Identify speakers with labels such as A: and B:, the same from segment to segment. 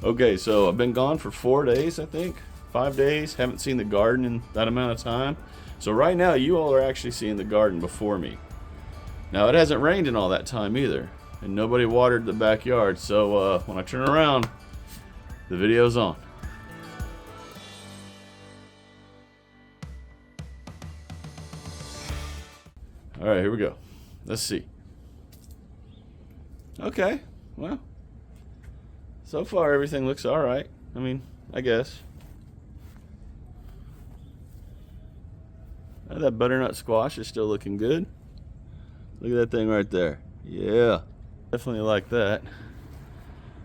A: Okay, so I've been gone for 4 days, I think. 5 days. Haven't seen the garden in that amount of time. So right now, you all are actually seeing the garden before me. Now, it hasn't rained in all that time either. And nobody watered the backyard. So when I turn around, the video's on. All right, here we go. Let's see. Okay, well, so far everything looks all right. I mean, I guess. That butternut squash is still looking good. Look at that thing right there. Yeah, definitely like that.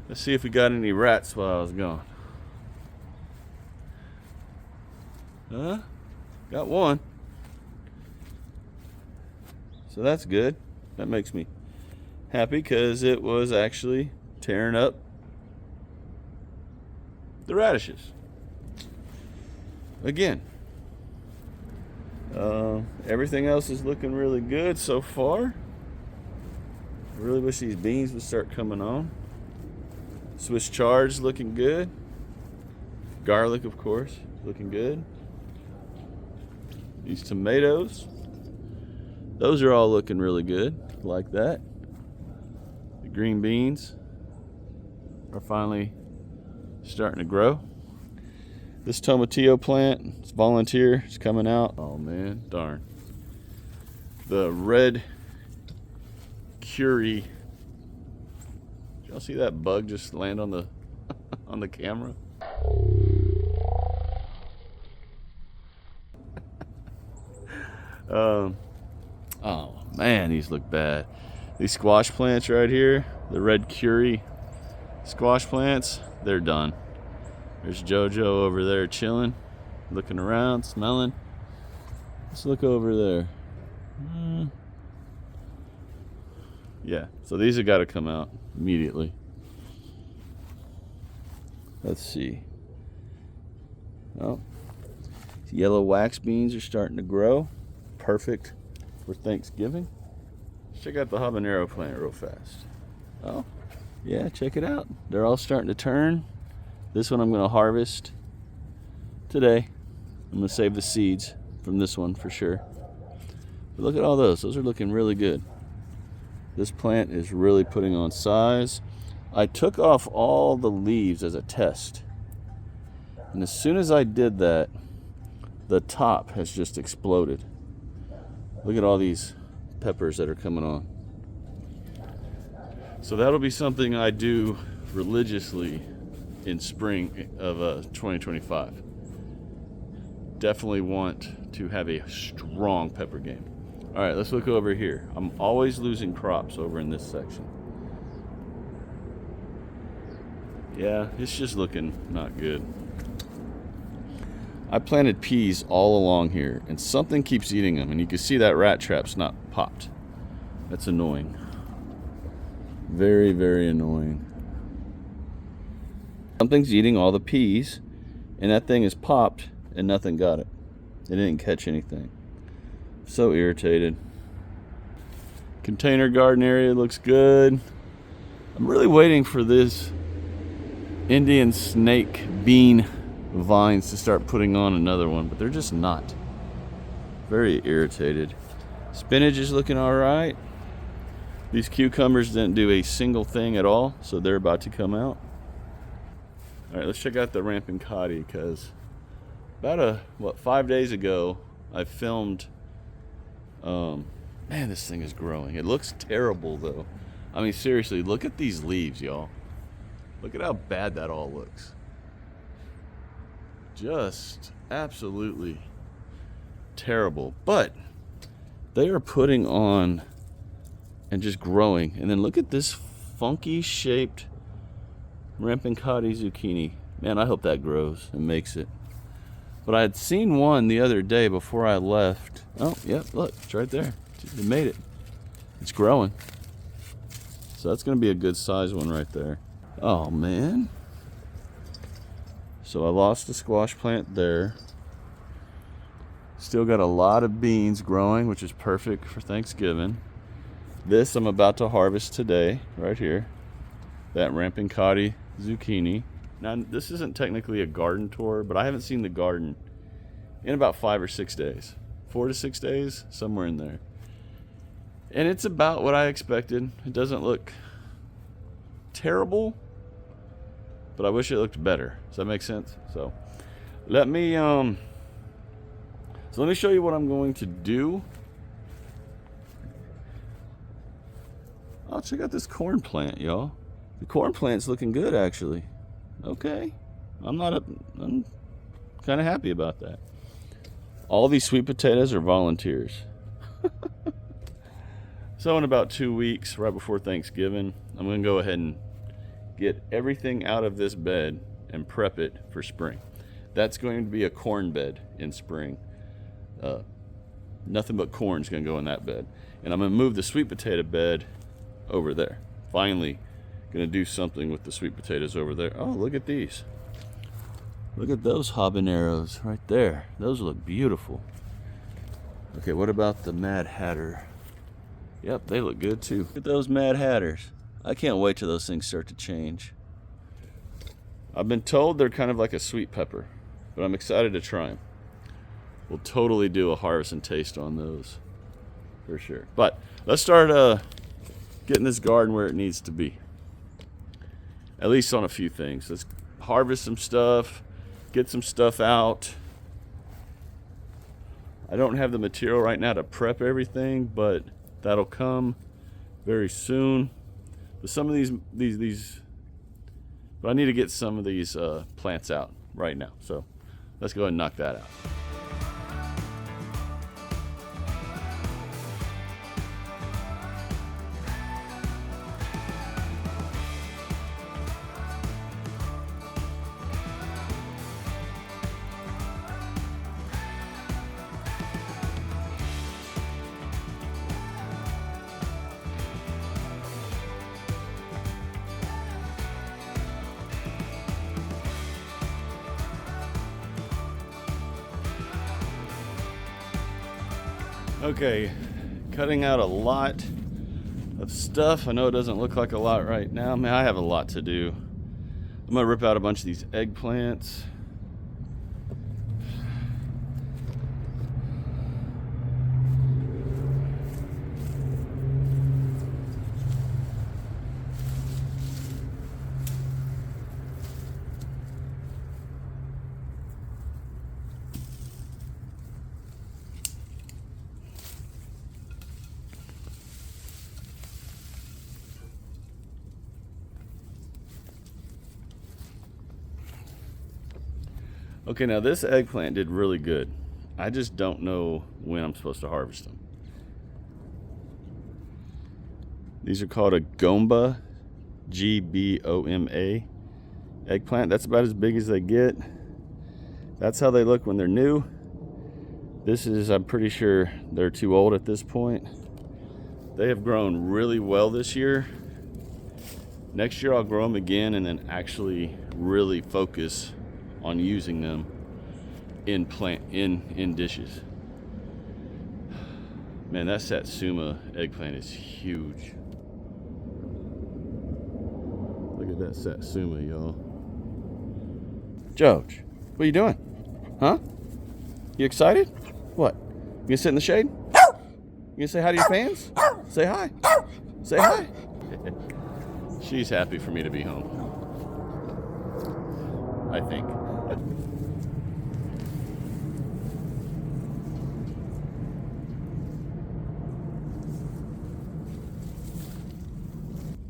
A: Let's see if we got any rats while I was gone. Got one. So that's good. That makes me happy because it was actually tearing up the radishes. Again, everything else is looking really good so far. I really wish these beans would start coming on. Swiss chard's looking good. Garlic, of course, looking good. These tomatoes, those are all looking really good, like that. The green beans are finally starting to grow. This tomatillo plant, it's volunteer, it's coming out. Oh man, darn. The red curry. Did y'all see that bug just land on the on the camera? Oh man, these look bad. These squash plants right here, the red curry squash plants, they're done. There's JoJo over there chilling, looking around, smelling. Let's look over there. Yeah, so these have got to come out immediately. Let's see. Oh, yellow wax beans are starting to grow. Perfect for Thanksgiving. Check out the habanero plant real fast. Oh, yeah, check it out. They're all starting to turn. This one I'm going to harvest today. I'm going to save the seeds from this one for sure. But look at all those. Those are looking really good. This plant is really putting on size. I took off all the leaves as a test. And as soon as I did that, the top has just exploded. Look at all these peppers that are coming on. So that'll be something I do religiously in spring of 2025. Definitely want to have a strong pepper game. All right, let's look over here. I'm always losing crops over in this section. Yeah, it's just looking not good. I planted peas all along here, and something keeps eating them, and you can see that rat trap's not popped. That's annoying. Very, very annoying. Something's eating all the peas, and that thing is popped, and nothing got it. It didn't catch anything. So irritated. Container garden area looks good. I'm really waiting for this Indian snake bean vines to start putting on another one, but they're just not. Very irritated. Spinach is looking all right. These cucumbers didn't do a single thing at all, so they're about to come out. All right, let's check out the rampant cotty, because about 5 days ago I filmed. Man, this thing is growing. It looks terrible though. I mean, seriously, look at these leaves, y'all. Look at how bad that all looks. Just absolutely terrible. But they are putting on and just growing. And then look at this funky shaped rampant cotty zucchini. Man, I hope that grows and makes it. But I had seen one the other day before I left. Oh, yeah, look, it's right there. It made it. It's growing. So that's going to be a good size one right there. Oh, man. So I lost the squash plant there. Still got a lot of beans growing, which is perfect for Thanksgiving. This I'm about to harvest today, right here. That rampant cotty zucchini. Now, this isn't technically a garden tour, but I haven't seen the garden in about 5 or 6 days. 4 to 6 days, somewhere in there. And it's about what I expected. It doesn't look terrible, but I wish it looked better. Does that make sense? So let me show you what I'm going to do. Oh, check out this corn plant, y'all. The corn plant's looking good, actually. Okay. I'm kind of happy about that. All these sweet potatoes are volunteers. So in about 2 weeks, right before Thanksgiving, I'm going to go ahead and get everything out of this bed and prep it for spring. That's going to be a corn bed in spring. Nothing but corn is going to go in that bed. And I'm going to move the sweet potato bed over there. Finally, going to do something with the sweet potatoes over there. Oh, look at these. Look at those habaneros right there. Those look beautiful. Okay, what about the Mad Hatter? Yep, they look good too. Look at those Mad Hatters. I can't wait till those things start to change. I've been told they're kind of like a sweet pepper, but I'm excited to try them. We'll totally do a harvest and taste on those for sure. But let's start getting this garden where it needs to be. At least on a few things. Let's harvest some stuff, get some stuff out. I don't have the material right now to prep everything, but that'll come very soon. But some of these, but I need to get some of these plants out right now. So let's go ahead and knock that out. Okay, cutting out a lot of stuff. I know it doesn't look like a lot right now. Man, I have a lot to do. I'm gonna rip out a bunch of these eggplants. Okay, now this eggplant did really good. I just don't know when I'm supposed to harvest them. These are called a Gomba, G-B-O-M-A eggplant. That's about as big as they get. That's how they look when they're new. This is, I'm pretty sure they're too old at this point. They have grown really well this year. Next year I'll grow them again and then actually really focus on using them in dishes. Man, that Satsuma eggplant is huge. Look at that Satsuma, y'all. George, what are you doing? Huh? You excited? What? You gonna sit in the shade? You gonna say hi to your fans? Say hi. Say hi. She's happy for me to be home, I think.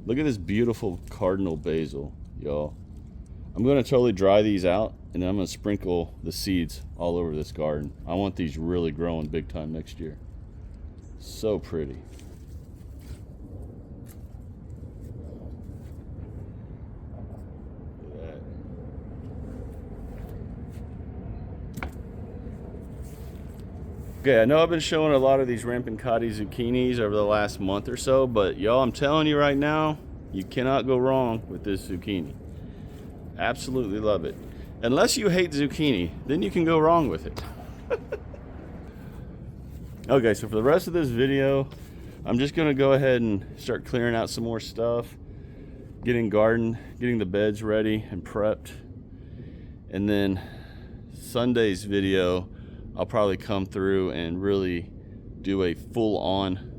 A: Look at this beautiful cardinal basil, y'all. I'm going to totally dry these out, and then I'm going to sprinkle the seeds all over this garden. I want these really growing big time next year. So pretty. Look at that. Okay, I know I've been showing a lot of these Rampicati zucchinis over the last month or so, but y'all, I'm telling you right now, you cannot go wrong with this zucchini. Absolutely love it. Unless you hate zucchini, then you can go wrong with it. Okay, so for the rest of this video, I'm just gonna go ahead and start clearing out some more stuff. getting the beds ready and prepped. And then Sunday's video, I'll probably come through and really do a full-on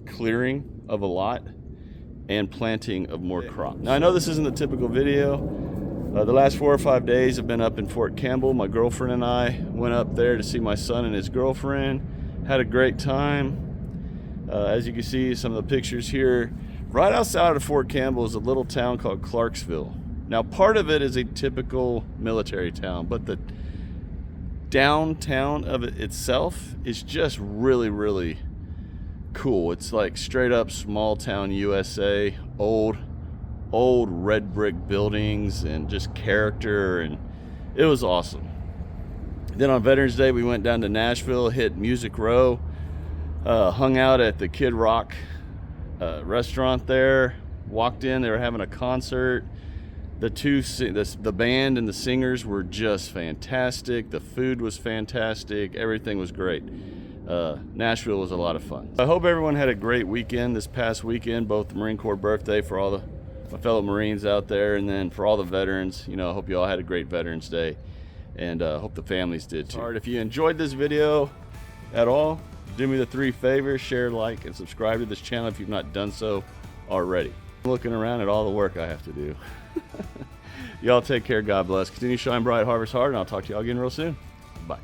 A: clearing of a lot and planting of more crops. Now I know this isn't the typical video. The last 4 or 5 days have been up in Fort Campbell. My girlfriend and I went up there to see my son and his girlfriend. Had a great time. As you can see, some of the pictures here. Right outside of Fort Campbell is a little town called Clarksville. Now part of it is a typical military town, but the downtown of it itself is just really, really cool. It's like straight up small town USA, old red brick buildings and just character, and it was awesome. Then on Veterans Day we went down to Nashville, hit Music Row, hung out at the Kid Rock restaurant there, walked in, they were having a concert. The band and the singers were just fantastic. The food was fantastic. Everything was great. Nashville was a lot of fun. I hope everyone had a great weekend this past weekend, both the Marine Corps birthday for all my fellow Marines out there, and then for all the veterans. You know, I hope you all had a great Veterans Day, and hope the families did too. All right, if you enjoyed this video at all, do me the 3 favors: share, like, and subscribe to this channel if you've not done so already. I'm looking around at all the work I have to do. Y'all take care, God bless. Continue to shine bright, harvest hard, and I'll talk to y'all again real soon. Bye.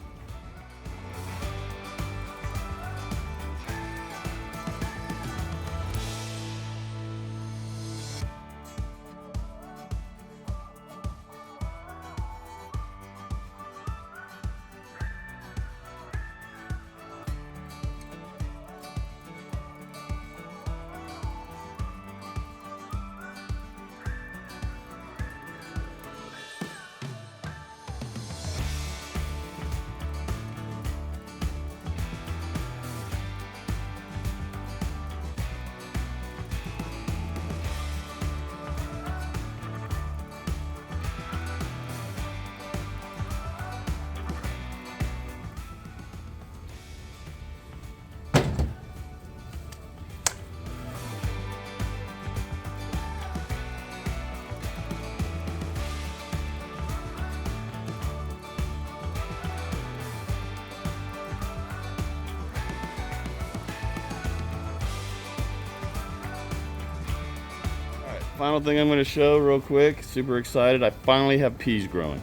A: Final thing I'm going to show real quick. Super excited. I finally have peas growing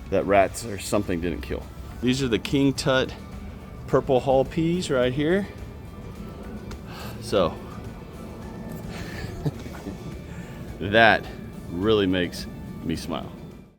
A: that rats or something didn't kill. These are the King Tut purple hull peas right here. So that really makes me smile.